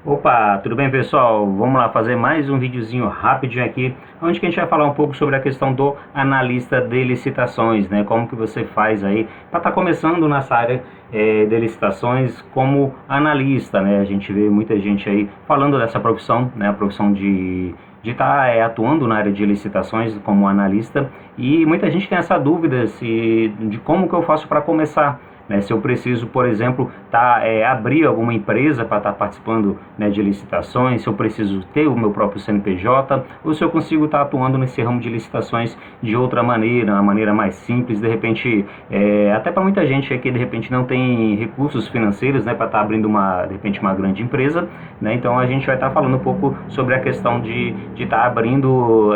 Opa, tudo bem, pessoal? Vamos lá fazer mais um videozinho rapidinho aqui, onde que a gente vai falar um pouco sobre a questão do analista de licitações, né? Como que você faz aí para estar começando nessa área de licitações como analista, né? A gente vê muita gente aí falando dessa profissão, né? A profissão de estar atuando na área de licitações como analista, e muita gente tem essa dúvida de como que eu faço para começar. Né, se eu preciso, por exemplo, abrir alguma empresa para estar participando, né, de licitações, se eu preciso ter o meu próprio CNPJ, ou se eu consigo estar atuando nesse ramo de licitações de outra maneira, uma maneira mais simples, de repente, até para muita gente que de repente não tem recursos financeiros, né, para estar abrindo de repente uma grande empresa, né, então a gente vai estar falando um pouco sobre a questão de estar abrindo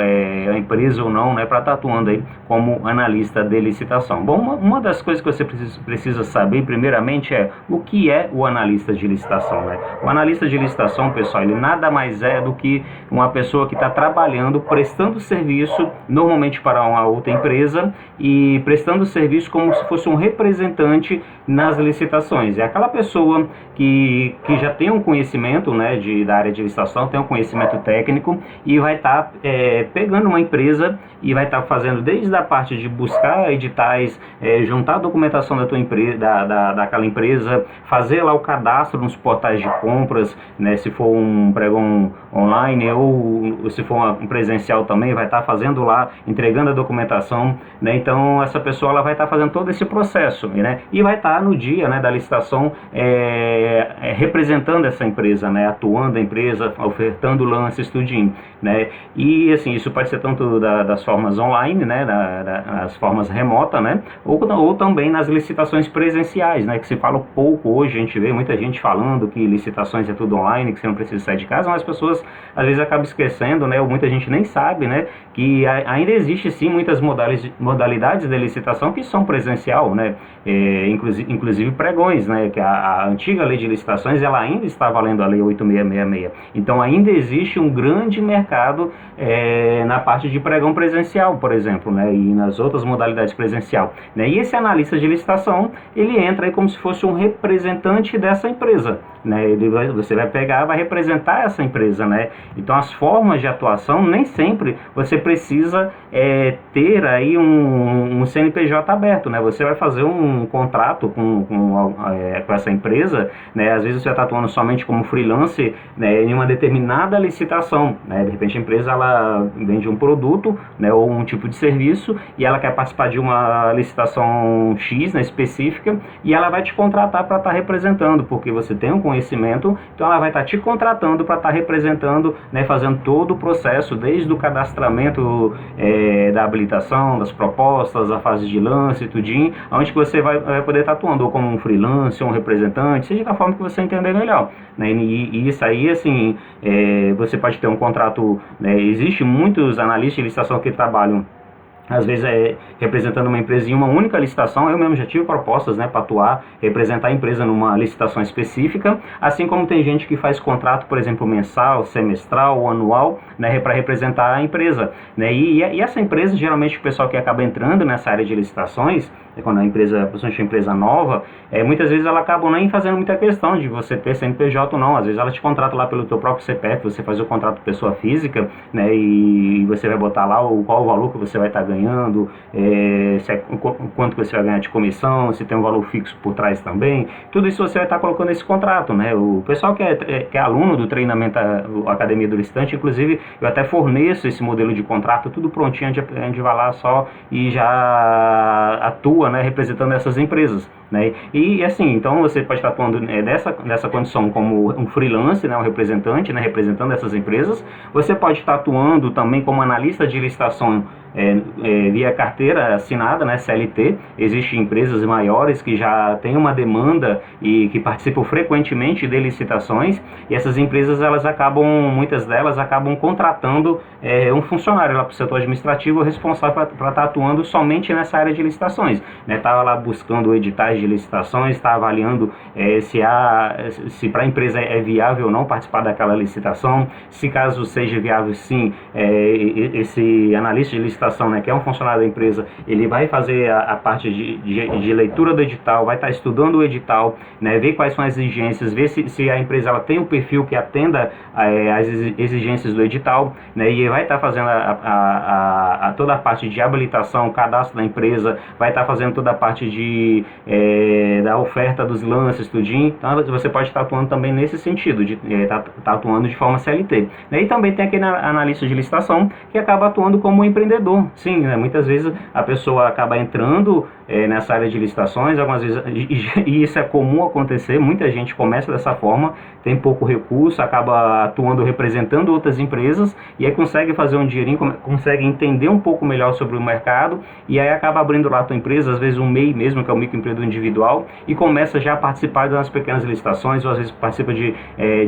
a empresa ou não, né, para estar atuando aí como analista de licitação. Bom, uma das coisas que você precisa saber primeiramente é o que é o analista de licitação, né? O analista de licitação, pessoal, ele nada mais é do que uma pessoa que está trabalhando, prestando serviço normalmente para uma outra empresa e prestando serviço como se fosse um representante nas licitações. É aquela pessoa que já tem um conhecimento, né, da área de licitação, tem um conhecimento técnico e vai estar pegando uma empresa e vai estar fazendo desde a parte de buscar editais, juntar a documentação da tua empresa, daquela empresa, fazer lá o cadastro nos portais de compras, né, se for um pregão online ou se for um presencial também, vai estar fazendo lá, entregando a documentação, né, então essa pessoa ela vai estar fazendo todo esse processo, né, e vai estar no dia, né, da licitação representando essa empresa, né, atuando a empresa, ofertando lances, tudinho, né, e assim, isso pode ser tanto das formas online, né, das formas remotas, né, ou também nas licitações presenciais, né, que se fala pouco hoje. A gente vê muita gente falando que licitações é tudo online, que você não precisa sair de casa, mas as pessoas às vezes acabam esquecendo, né, ou muita gente nem sabe, né, que ainda existe sim muitas modalidades de licitação que são presencial, né, inclusive pregões, né, que a antiga lei de licitações ela ainda está valendo, a lei 8666, então ainda existe um grande mercado na parte de pregão presencial, por exemplo, né, e nas outras modalidades presencial, né, e esse analista de licitação, ele entra aí como se fosse um representante dessa empresa, né, você vai pegar, vai representar essa empresa, né, então as formas de atuação, nem sempre você precisa ter aí um CNPJ aberto, né, você vai fazer um contrato com essa empresa, né, às vezes você está atuando somente como freelance, né, em uma determinada licitação, né, de repente a empresa ela vende um produto, né, ou um tipo de serviço e ela quer participar de uma licitação X, né, específica, e ela vai te contratar para estar representando, porque você tem um conhecimento, então ela vai estar te contratando para estar representando, né, fazendo todo o processo, desde o cadastramento da habilitação, das propostas, a fase de lance, tudinho, onde que você vai poder estar atuando, ou como um freelance, ou um representante, seja da forma que você entender melhor, né, e isso aí, assim, você pode ter um contrato, né, existe muitos analistas de licitação que trabalham às vezes representando uma empresa em uma única licitação. Eu mesmo já tive propostas, né, para atuar, representar a empresa numa licitação específica, assim como tem gente que faz contrato, por exemplo, mensal, semestral ou anual, né, para representar a empresa, né, e essa empresa, geralmente o pessoal que acaba entrando nessa área de licitações, quando a empresa, principalmente a empresa nova, muitas vezes ela acaba nem fazendo muita questão de você ter CNPJ ou não, às vezes ela te contrata lá pelo teu próprio CPF, você faz o contrato pessoa física, né, e você vai botar lá qual o valor que você vai estar ganhando, quanto que você vai ganhar de comissão, se tem um valor fixo por trás também, tudo isso você vai estar colocando nesse contrato, né. O pessoal que é aluno do treinamento, a Academia do Licitante, inclusive eu até forneço esse modelo de contrato, tudo prontinho, a gente vai lá só e já atua, né, representando essas empresas, né, e assim, então você pode estar atuando nessa condição como um freelance, né, um representante, né, representando essas empresas. Você pode estar atuando também como analista de licitação via carteira assinada, né, CLT. Existem empresas maiores que já têm uma demanda e que participam frequentemente de licitações, e essas empresas, muitas delas acabam contratando um funcionário lá para o setor administrativo responsável para estar atuando somente nessa área de licitações, né, tá lá buscando editais de licitações, está avaliando se para a empresa é viável ou não participar daquela licitação, se caso seja viável sim, esse analista de licitação, né, que é um funcionário da empresa, ele vai fazer a parte de leitura do edital, vai estar estudando o edital, né, ver quais são as exigências, ver se a empresa ela tem um perfil que atenda às exigências do edital, né, e vai estar fazendo toda a parte de habilitação, cadastro da empresa, vai estar fazendo toda a parte da oferta dos lances, tudinho. Então você pode estar atuando também nesse sentido, de estar atuando de forma CLT. E também tem aquele analista de licitação que acaba atuando como empreendedor. Sim, né, muitas vezes a pessoa acaba entrando nessa área de licitações, algumas vezes, e isso é comum acontecer, muita gente começa dessa forma, tem pouco recurso, acaba atuando representando outras empresas, e aí consegue fazer um dinheirinho, consegue entender um pouco melhor sobre o mercado, e aí acaba abrindo lá a tua empresa, às vezes um MEI mesmo, que é o microempreendedor individual, e começa já a participar das pequenas licitações, ou às vezes participa de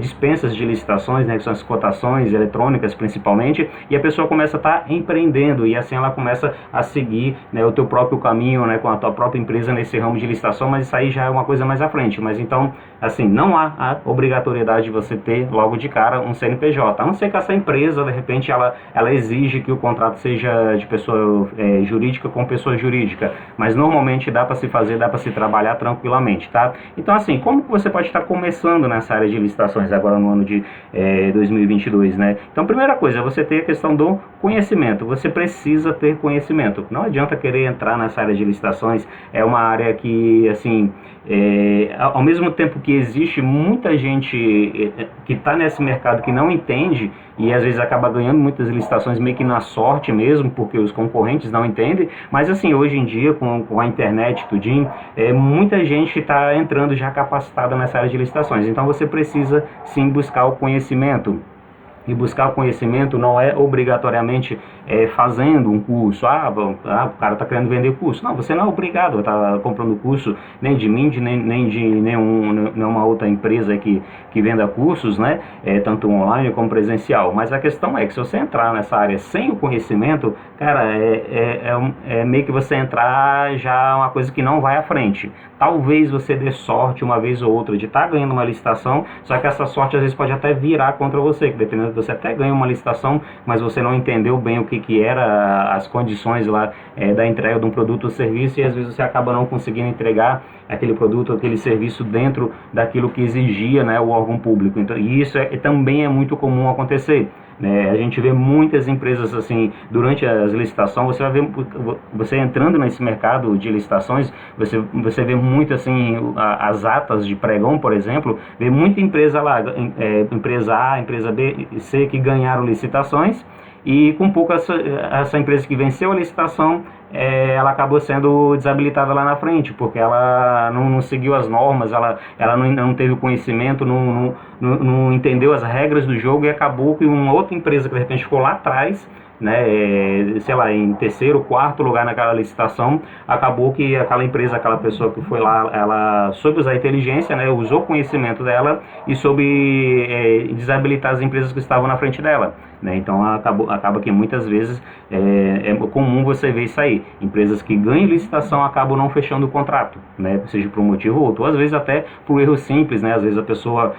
dispensas de licitações, né, que são as cotações eletrônicas principalmente, e a pessoa começa a estar empreendendo, e assim ela começa a seguir, né, o teu próprio caminho, né, com a tua própria empresa nesse ramo de licitação, mas isso aí já é uma coisa mais à frente. Mas então, assim, não há a obrigatoriedade de você ter logo de cara um CNPJ, a não ser que essa empresa, de repente, ela exige que o contrato seja de pessoa jurídica com pessoa jurídica, mas normalmente dá para se fazer, dá para se trabalhar tranquilamente, tá? Então, assim, como que você pode estar começando nessa área de licitações agora no ano de 2022, né? Então, primeira coisa, você ter a questão do conhecimento, você precisa ter conhecimento, não adianta querer entrar nessa área de licitações, é uma área que, assim, ao mesmo tempo que existe muita gente que está nesse mercado que não entende e às vezes acaba ganhando muitas licitações meio que na sorte mesmo, porque os concorrentes não entendem, mas assim, hoje em dia com a internet e tudinho, muita gente está entrando já capacitada nessa área de licitações, então você precisa sim buscar o conhecimento. E buscar o conhecimento não é obrigatoriamente fazendo um curso. O cara está querendo vender curso. Não, você não é obrigado a estar comprando curso nem de mim, nem de nenhuma outra empresa que venda cursos, né? Tanto online como presencial. Mas a questão é que se você entrar nessa área sem o conhecimento, cara, é meio que você entrar já uma coisa que não vai à frente. Talvez você dê sorte uma vez ou outra de estar ganhando uma licitação, só que essa sorte às vezes pode até virar contra você, que dependendo, você até ganha uma licitação, mas você não entendeu bem o que era as condições lá da entrega de um produto ou serviço, e às vezes você acaba não conseguindo entregar aquele produto, aquele serviço dentro daquilo que exigia, né, o órgão público. Então, e isso também é muito comum acontecer. A gente vê muitas empresas assim, durante as licitações, você vai ver, você entrando nesse mercado de licitações, você vê muito assim, as atas de pregão, por exemplo, vê muita empresa lá, empresa A, empresa B, C, que ganharam licitações, e com pouco essa empresa que venceu a licitação, ela acabou sendo desabilitada lá na frente, porque ela não seguiu as normas, ela não teve o conhecimento, não entendeu as regras do jogo, e acabou que uma outra empresa que de repente ficou lá atrás, né, sei lá, em terceiro, quarto lugar naquela licitação, acabou que aquela empresa, aquela pessoa que foi lá, ela soube usar a inteligência, né, usou o conhecimento dela e soube desabilitar as empresas que estavam na frente dela, né? Então acaba que muitas vezes é comum você ver isso aí, empresas que ganham licitação acabam não fechando o contrato, né, seja por um motivo ou outro, ou às vezes até por erro simples, né, às vezes a pessoa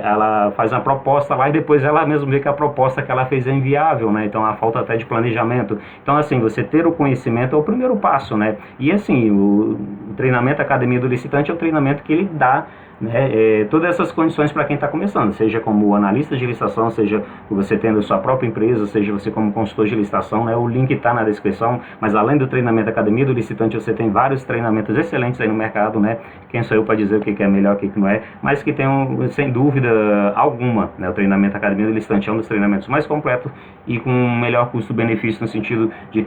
ela faz uma proposta lá e depois ela mesma vê que a proposta que ela fez é inviável, né? Então a falta até de planejamento. Então, assim, você ter o conhecimento é o primeiro passo, né? E assim, o treinamento Academia do Licitante é o treinamento que ele dá, né, todas essas condições para quem está começando, seja como analista de licitação, seja você tendo sua própria empresa, seja você como consultor de licitação, né, o link está na descrição, mas além do treinamento Academia do Licitante, você tem vários treinamentos excelentes aí no mercado, né, quem sou eu para dizer o que é melhor, o que não é, mas que tem, sem dúvida alguma, né, o treinamento Academia do Licitante é um dos treinamentos mais completos e com um melhor custo-benefício no sentido de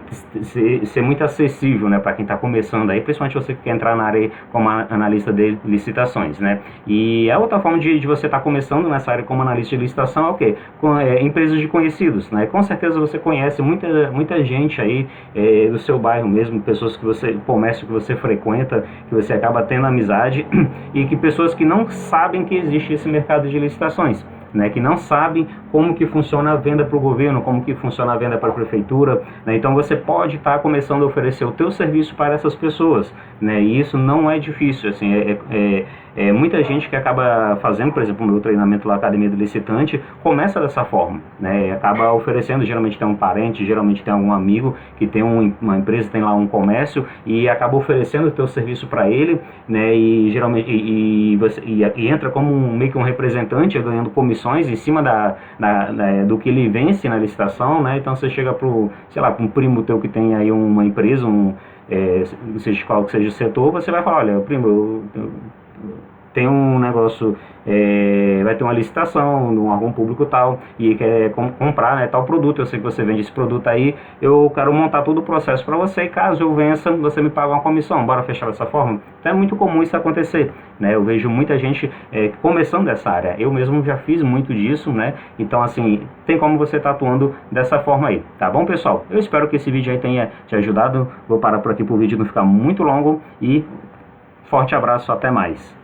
ser muito acessível, né, para quem está começando aí, principalmente você que quer entrar na área como analista de licitações, né. E a outra forma de você estar começando nessa área como analista de licitação é o quê? Empresas de conhecidos, né? Com certeza você conhece muita gente aí do seu bairro mesmo, pessoas que comércio que você frequenta, que você acaba tendo amizade, e que pessoas que não sabem que existe esse mercado de licitações, né, que não sabem como que funciona a venda para o governo, como que funciona a venda para a prefeitura, né? Então você pode estar começando a oferecer o teu serviço para essas pessoas, né? E isso não é difícil, assim, muita gente que acaba fazendo, por exemplo, o meu treinamento lá, Academia do Licitante, começa dessa forma, né? E acaba oferecendo, geralmente tem um parente, geralmente tem algum amigo que tem uma empresa, tem lá um comércio e acaba oferecendo o teu serviço para ele, né? E geralmente e entra como meio que um representante, ganhando comissões em cima do que ele vence na licitação, né? Então você chega pro, sei lá, para um primo teu que tem aí uma empresa, seja qual que seja o setor, você vai falar, olha, primo, tem um negócio, vai ter uma licitação num órgão público tal, e quer comprar, né, tal produto, eu sei que você vende esse produto aí, eu quero montar todo o processo para você, e caso eu vença, você me paga uma comissão, bora fechar dessa forma? Então é muito comum isso acontecer, né? Eu vejo muita gente começando dessa área, eu mesmo já fiz muito disso, né? Então assim, tem como você estar atuando dessa forma aí, tá bom, pessoal? Eu espero que esse vídeo aí tenha te ajudado, vou parar por aqui para o vídeo não ficar muito longo, e forte abraço, até mais.